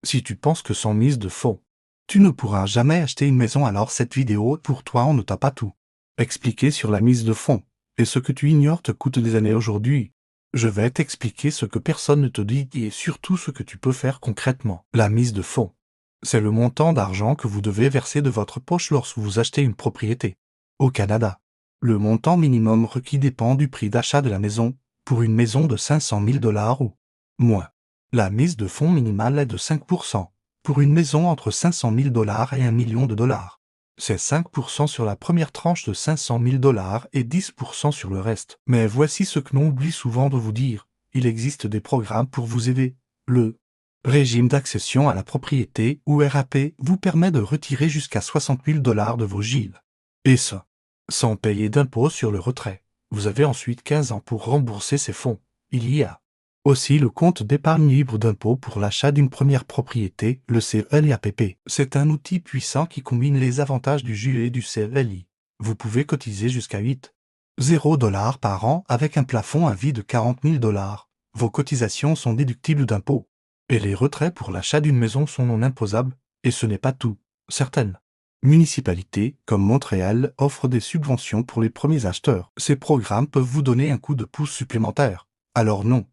Si tu penses que sans mise de fonds, tu ne pourras jamais acheter une maison, alors cette vidéo pour toi. On ne t'a pas tout expliqué sur la mise de fonds, et ce que tu ignores te coûte des années aujourd'hui. Je vais t'expliquer ce que personne ne te dit et surtout ce que tu peux faire concrètement. La mise de fonds, c'est le montant d'argent que vous devez verser de votre poche lorsque vous achetez une propriété. Au Canada, le montant minimum requis dépend du prix d'achat de la maison, pour une maison de 500 000 $ ou moins. La mise de fonds minimale est de 5%, pour une maison entre 500 000 $ et 1 million de dollars. C'est 5% sur la première tranche de 500 000 $ et 10% sur le reste. Mais voici ce que l'on oublie souvent de vous dire. Il existe des programmes pour vous aider. Le régime d'accession à la propriété, ou RAP, vous permet de retirer jusqu'à 60 000 $ de vos GIL. Et ça, sans payer d'impôt sur le retrait. Vous avez ensuite 15 ans pour rembourser ces fonds. Il y a aussi le compte d'épargne libre d'impôt pour l'achat d'une première propriété, le CELIAPP. C'est un outil puissant qui combine les avantages du GIL et du CELI. Vous pouvez cotiser jusqu'à 8,0 $ par an avec un plafond à vie de 40 000 $. Vos cotisations sont déductibles d'impôts. Et les retraits pour l'achat d'une maison sont non imposables, et ce n'est pas tout. Certaines municipalités, comme Montréal, offrent des subventions pour les premiers acheteurs. Ces programmes peuvent vous donner un coup de pouce supplémentaire. Alors non,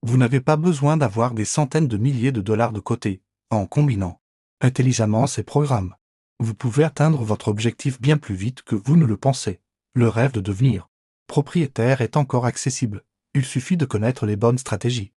vous n'avez pas besoin d'avoir des centaines de milliers de dollars de côté. En combinant intelligemment ces programmes, vous pouvez atteindre votre objectif bien plus vite que vous ne le pensez. Le rêve de devenir propriétaire est encore accessible. Il suffit de connaître les bonnes stratégies.